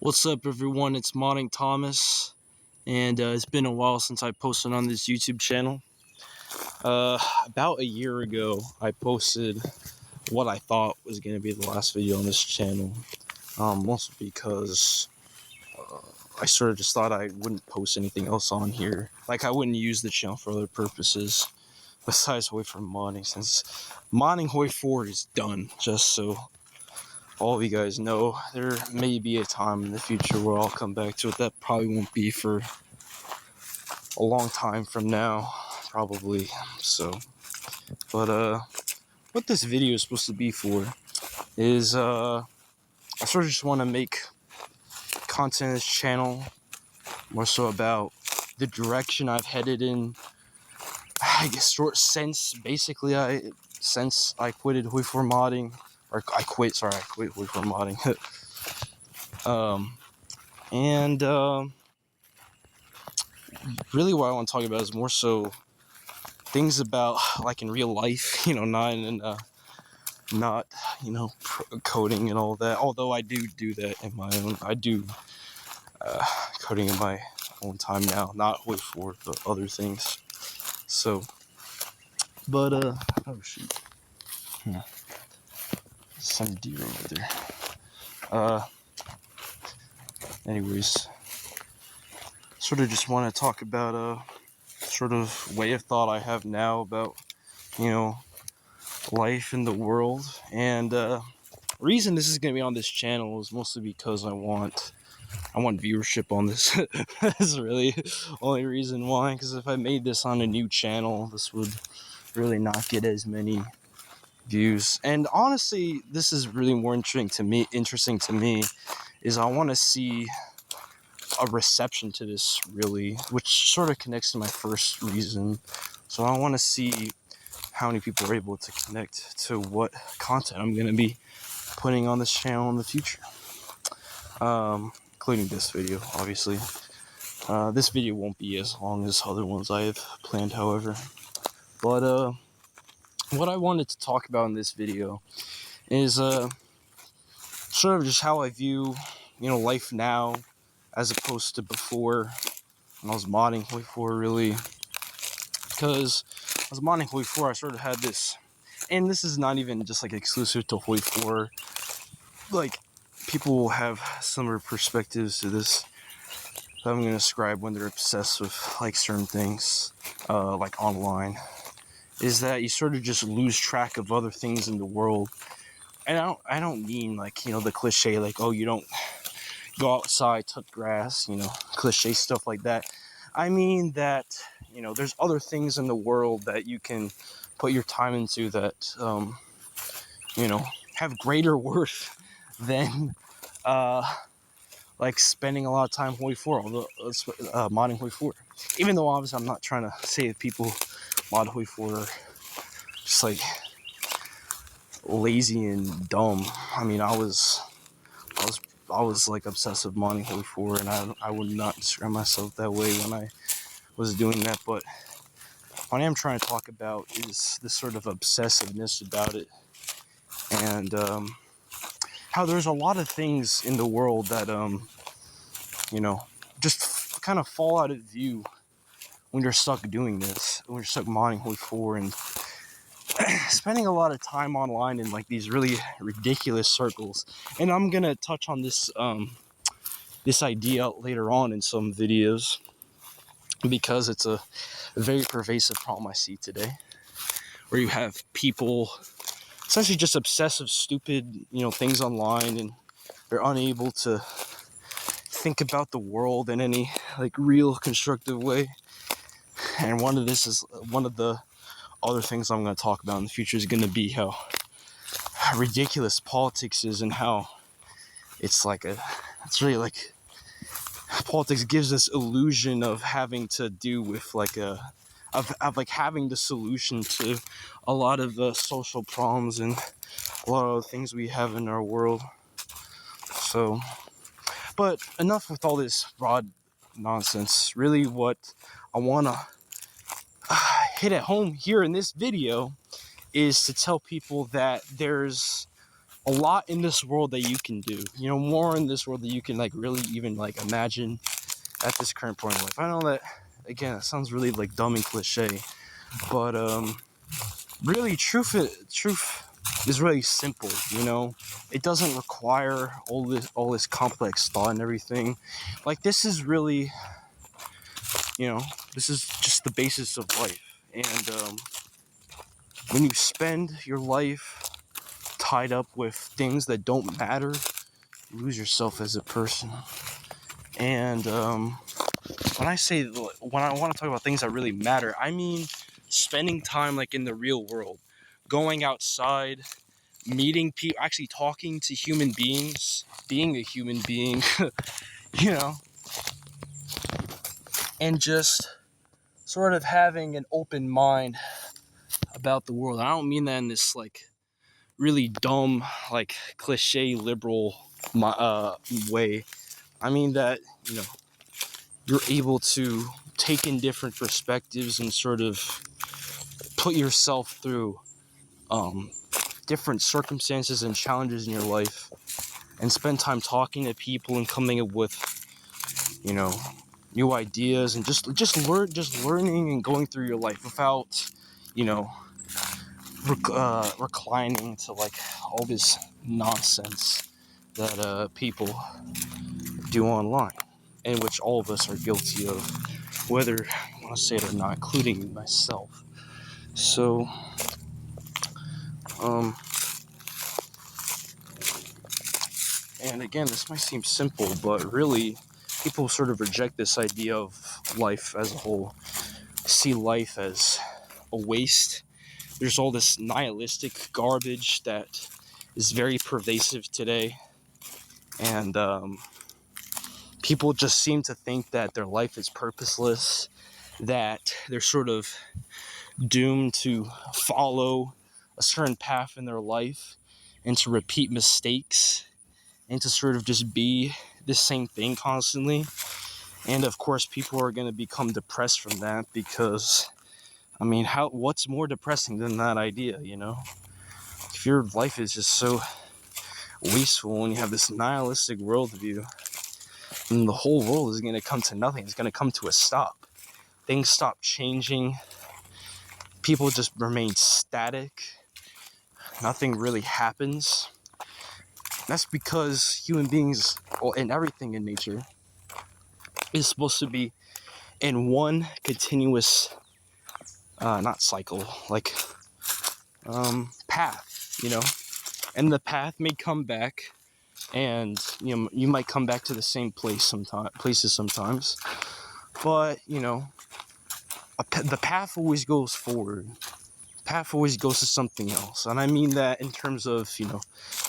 What's up, everyone? It's Modding Thomas, and it's been a while since I posted on this YouTube channel. About a year ago, I posted what I thought was going to be the last video on this channel, mostly because I sort of just thought I wouldn't post anything else on here. Like, I wouldn't use the channel for other purposes besides Hoi for modding, since modding Hoi 4 is done, just so all of you guys know. There may be a time in the future where I'll come back to it. That probably won't be for a long time from now, probably. So, but what this video is supposed to be for is I sort of just want to make content on this channel more so about the direction I've headed in. I guess since I quitted Hoi 4 modding, or I quit Hoi 4 modding. And really what I want to talk about is more so things about, like, in real life, not coding and all that. Although I do that in my own, I do coding in my own time now, not Hoi 4, but other things. So, but oh shoot, some deer over there. Anyways, sort of just want to talk about sort of way of thought I have now about life in the world. And reason this is going to be on this channel is mostly because I want viewership on this. That's really the only reason why, because if I made this on a new channel, this would really not get as many views. And honestly, this is really more interesting to me is I want to see a reception to this, really, which sort of connects to my first reason. So I want to see how many people are able to connect to what content I'm going to be putting on this channel in the future, including this video, obviously. This video won't be as long as other ones I have planned, however. But what I wanted to talk about in this video is sort of just how I view life now as opposed to before when I was modding Hoi 4, really. Because I was modding Hoi 4, I sort of had this, and this is not even just like exclusive to Hoi 4, like, people will have similar perspectives to this that I'm going to describe when they're obsessed with like certain things, like online, is that you sort of just lose track of other things in the world. And I don't mean like, the cliche, like, oh, you don't go outside, touch grass, cliche stuff like that. I mean that, there's other things in the world that you can put your time into that, have greater worth than, like, spending a lot of time Hoi 4, although modding Hoi 4. Even though, obviously, I'm not trying to say that people mod Hoi 4 are just, like, lazy and dumb. I mean, I was like obsessive modding Hoi 4, and I would not describe myself that way when I was doing that. But what I am trying to talk about is this sort of obsessiveness about it, and how there's a lot of things in the world that just kind of fall out of view when you're stuck doing this, when you're stuck modding Hoi 4 and spending a lot of time online in like these really ridiculous circles. And I'm gonna touch on this this idea later on in some videos, because it's a very pervasive problem I see today, where you have people essentially just obsessive, stupid, things online, and they're unable to think about the world in any like real constructive way. And one of the other things I'm going to talk about in the future is going to be how ridiculous politics is, and how it's really like politics gives this illusion of having to do with like of having the solution to a lot of the social problems and a lot of the things we have in our world. So, but enough with all this broad nonsense. Really, what I want to hit at home here in this video is to tell people that there's a lot in this world that you can do, you know, more in this world that you can like really even like imagine at this current point in life. I know that, again, it sounds really like dumb and cliche, but really truth is really simple, you know. It doesn't require all this complex thought and everything. Like, this is really, you know, this is just the basis of life. And when you spend your life tied up with things that don't matter, you lose yourself as a person. And when I want to talk about things that really matter, I mean spending time like in the real world, going outside, meeting people, actually talking to human beings, being a human being, you know, and just sort of having an open mind about the world. I don't mean that in this like really dumb, like cliche liberal way. I mean that, you know, you're able to take in different perspectives and sort of put yourself through different circumstances and challenges in your life, and spend time talking to people and coming up with, you know, new ideas, and just learning and going through your life without, you know, reclining to like all this nonsense that people do online, and which all of us are guilty of, whether you want to say it or not, including myself. So, and again, this might seem simple, but really, people sort of reject this idea of life as a whole, see life as a waste. There's all this nihilistic garbage that is very pervasive today, and people just seem to think that their life is purposeless, that they're sort of doomed to follow a certain path in their life and to repeat mistakes and to sort of just be the same thing constantly. And of course, people are going to become depressed from that, because, I mean, what's more depressing than that idea, you know? If your life is just so wasteful and you have this nihilistic worldview, then the whole world is going to come to nothing. It's going to come to a stop. Things stop changing. People just remain static. Nothing really happens. That's because human beings, and everything in nature, is supposed to be in one continuous, not cycle, like path, you know. And the path may come back, and you know, you might come back to the same places sometimes, but you know, the path always goes forward. Path always goes to something else. And I mean that in terms of, you know,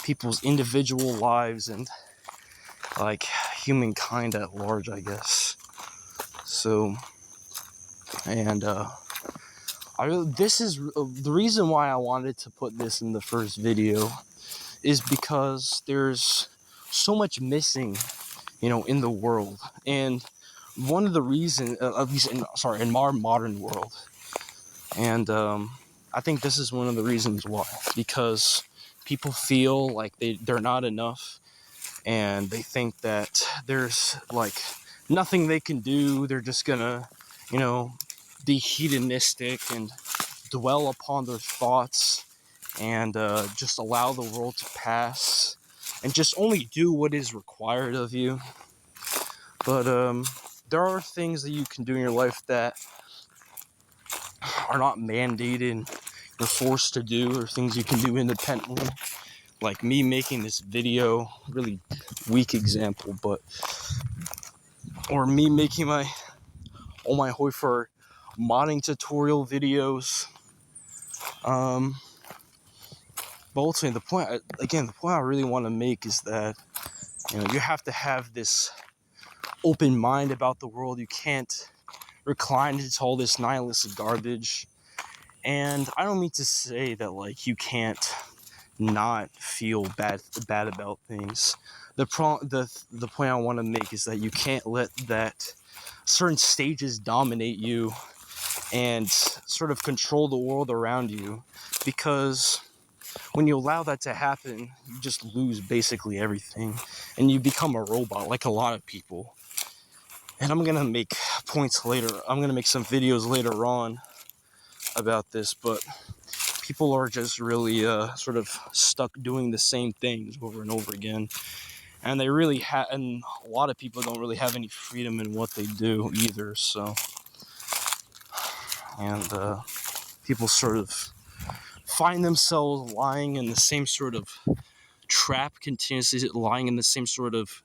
people's individual lives and like humankind at large, I guess. So, and this is the reason why I wanted to put this in the first video, is because there's so much missing, you know, in the world. And one of the reasons, at least in our modern world, and I think this is one of the reasons why, because people feel like they're not enough, and they think that there's like nothing they can do. They're just gonna, you know, be hedonistic and dwell upon their thoughts, and just allow the world to pass, and just only do what is required of you. But there are things that you can do in your life that are not mandated or forced to do, or things you can do independently, like me making this video, really weak example, but, or me making my Hoifer modding tutorial videos. But ultimately, the point I really want to make is that, you know, you have to have this open mind about the world. You can't recline into all this nihilistic garbage. And I don't mean to say that like you can't not feel bad about things. The point I want to make is that you can't let that certain stages dominate you and sort of control the world around you, because when you allow that to happen, you just lose basically everything, and you become a robot, like a lot of people. And I'm gonna make points later. I'm gonna make some videos later on about this, but people are just really sort of stuck doing the same things over and over again, and they really and a lot of people don't really have any freedom in what they do either. So, and people sort of find themselves lying in the same sort of trap, continuously lying in the same sort of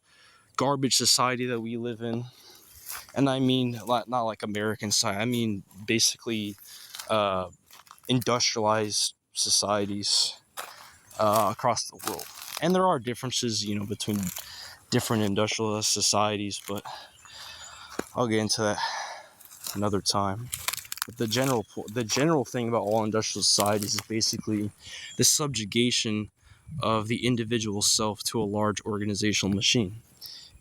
garbage society that we live in. And I mean not like American society, I mean basically industrialized societies across the world. And there are differences, you know, between different industrialized societies, but I'll get into that another time. But the general thing about all industrial societies is basically the subjugation of the individual self to a large organizational machine.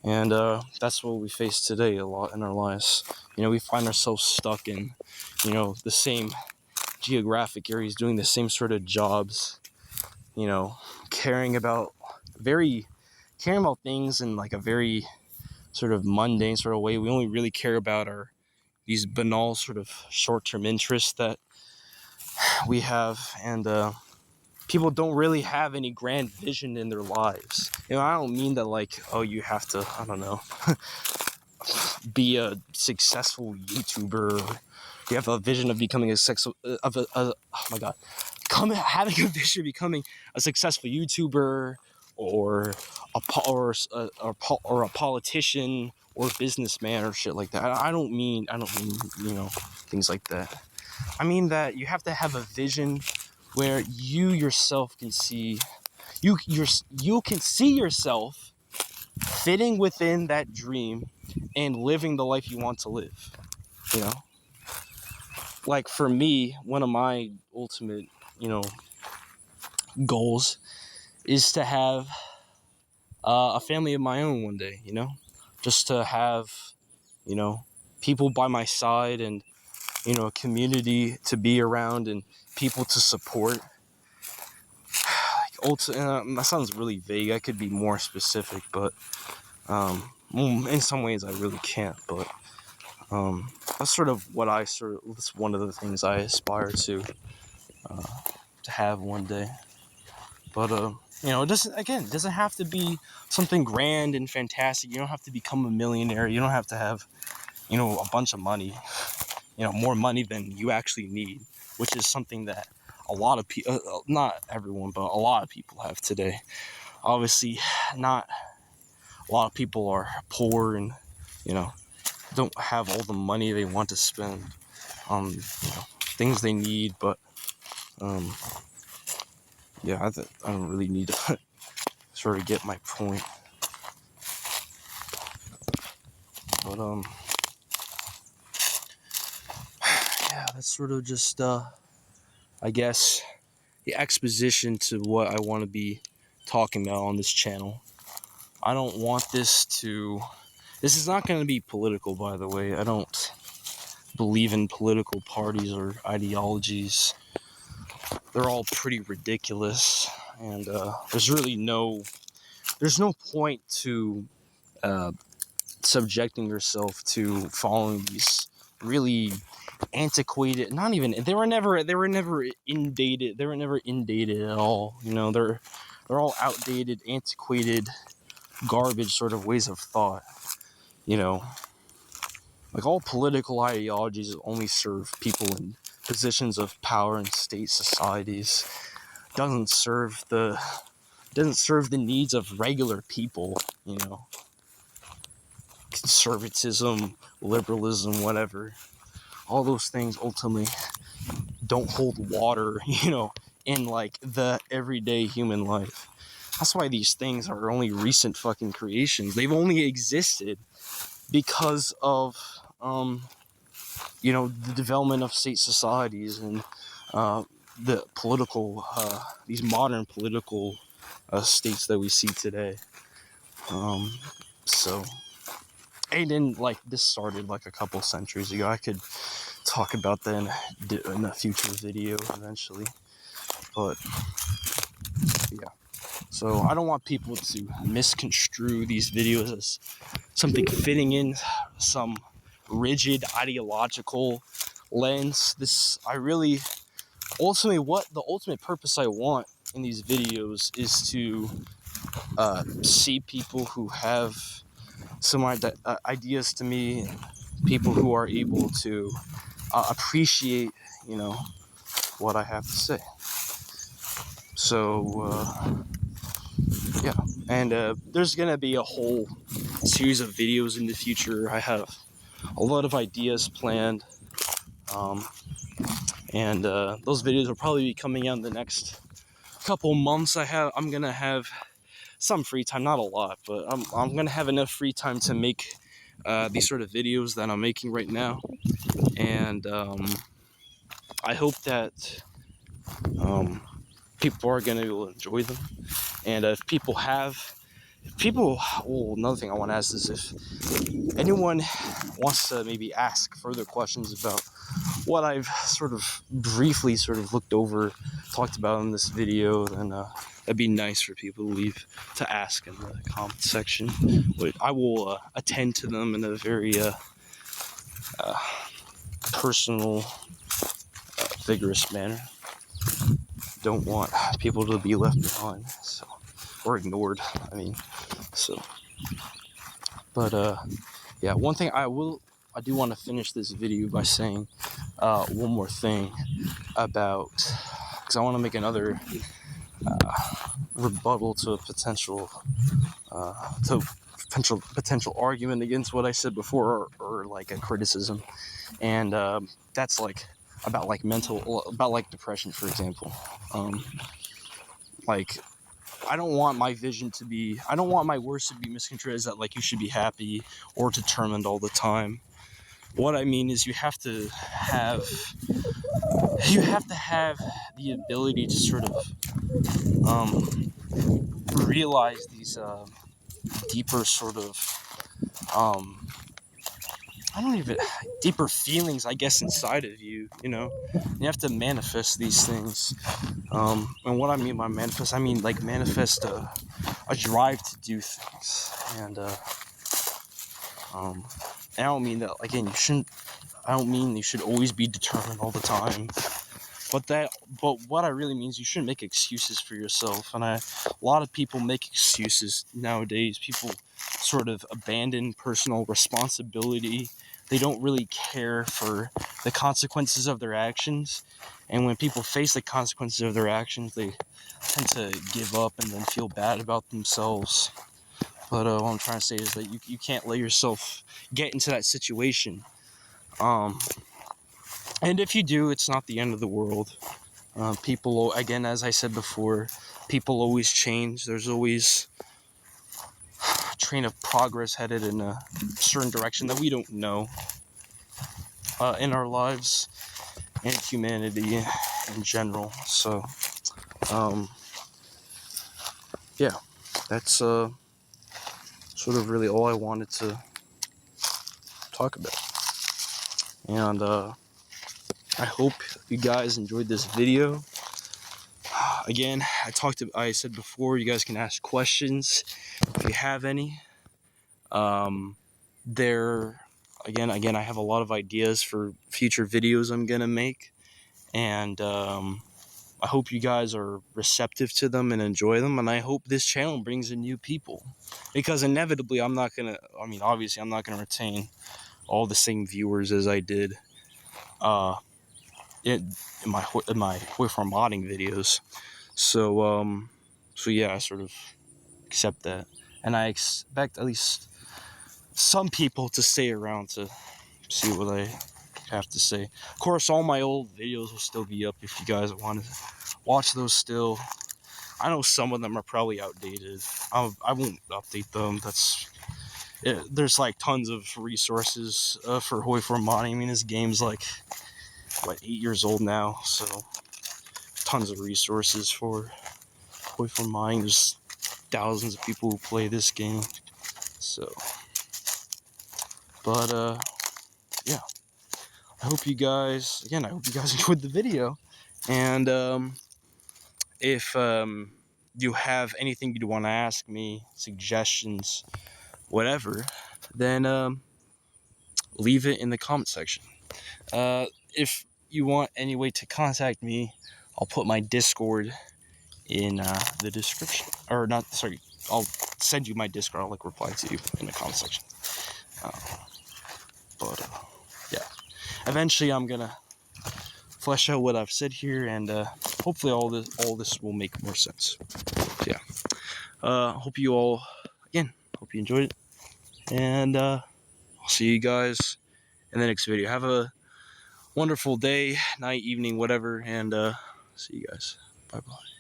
And that's what we face today a lot in our lives. You know, we find ourselves stuck in, you know, the same geographic areas, doing the same sort of jobs, you know, caring about things in like a very sort of mundane sort of way. We only really care about these banal sort of short-term interests that we have, and people don't really have any grand vision in their lives. You know, I don't mean that like, oh, you have to, I don't know, be a successful YouTuber. Or you have a vision of becoming oh my god, having a vision of becoming a successful YouTuber or a politician or businessman or shit like that. I don't mean you know, things like that. I mean that you have to have a vision where you yourself can see you can see yourself fitting within that dream and living the life you want to live. You know, like for me, one of my ultimate, you know, goals is to have a family of my own one day. You know, just to have, you know, people by my side and, you know, a community to be around and people to support. That sounds really vague. I could be more specific, but in some ways I really can't. But that's sort of that's one of the things I aspire to have one day. But you know, it doesn't have to be something grand and fantastic. You don't have to become a millionaire. You don't have to have, you know, a bunch of money. You know, more money than you actually need, which is something that a lot of people, not everyone, but a lot of people have today. Obviously, not a lot of people are poor and, you know, don't have all the money they want to spend on, you know, things they need. But yeah, I don't really need to sort of get my point. But yeah, that's sort of just I guess the exposition to what I want to be talking about on this channel. I don't want this is not going to be political, by the way. I don't believe in political parties or ideologies. They're all pretty ridiculous, and there's no point to subjecting yourself to following these really antiquated, they were never indated at all. You know, they're all outdated, antiquated, garbage sort of ways of thought. You know, like all political ideologies only serve people in positions of power in state societies. Doesn't serve the needs of regular people. You know, conservatism, liberalism, whatever. All those things ultimately don't hold water, you know, in like the everyday human life. That's why these things are only recent fucking creations. They've only existed because of, you know, the development of state societies and the political, these modern political states that we see today. So, and then like this started like a couple centuries ago. I could talk about that in a future video eventually, but Yeah. So I don't want people to misconstrue these videos as something fitting in some rigid ideological lens. I really, ultimately, what the ultimate purpose I want in these videos is to see people who have some ideas to me, people who are able to appreciate, what I have to say. So, yeah. And there's going to be a whole series of videos in the future. I have a lot of ideas planned. And those videos will probably be coming out in the next couple months. I'm going to have some free time, not a lot, but I'm going to have enough free time to make these sort of videos that I'm making right now. And I hope that people are going to enjoy them. And if people, another thing I want to ask is if anyone wants to maybe ask further questions about what I've sort of briefly looked over, talked about in this video, then that'd be nice for people to ask in the comment section. But I will attend to them in a very personal, vigorous manner. Don't want people to be left behind, or ignored. But yeah, one thing I do want to finish this video by saying one more thing because I want to make another rebuttal to a potential argument against what I said before, or like a criticism, and that's like about depression, for example. I don't want my words to be misconstrued as that like you should be happy or determined all the time. What I mean is you have to have the ability to sort of realize these deeper sort of deeper feelings, I guess, inside of you. You have to manifest these things. And what I mean by manifest, I mean like manifest a drive to do things. And I don't mean that, again, I don't mean you should always be determined all the time. But what I really mean is you shouldn't make excuses for yourself. And a lot of people make excuses nowadays. People sort of abandon personal responsibility. They don't really care for the consequences of their actions. And when people face the consequences of their actions, they tend to give up and then feel bad about themselves. But what I'm trying to say is that you can't let yourself get into that situation. And if you do, it's not the end of the world. People, again, as I said before, people always change. There's always a train of progress headed in a certain direction that we don't know in our lives and humanity in general. So, yeah, that's sort of really all I wanted to talk about. And I hope you guys enjoyed this video. Again, I said before, you guys can ask questions if you have any. Again, I have a lot of ideas for future videos I'm gonna make, and I hope you guys are receptive to them and enjoy them, and I hope this channel brings in new people, because inevitably obviously I'm not gonna retain all the same viewers as I did in my Hoyfarm modding videos. So yeah, I sort of accept that, and I expect at least some people to stay around to see what I have to say. Of course, all my old videos will still be up if you guys want to watch those still. I know some of them are probably outdated. I won't update them. There's like tons of resources for Hoyfarm modding. This game's like 8 years old now, so tons of resources for Hoyfarm modding. There's thousands of people who play this game. So, but yeah, I hope you guys enjoyed the video, and if you have anything you want to ask me, suggestions, whatever, then leave it in the comment section. If you want any way to contact me, I'll put my Discord in the description. Or not, sorry, I'll send you my Discord. I'll like reply to you in the comment section. But yeah, eventually I'm gonna flesh out what I've said here, and hopefully all this will make more sense. So yeah, hope you all, again, hope you enjoyed it, and I'll see you guys in the next video. Have a wonderful day, night, evening, whatever, and see you guys. Bye bye.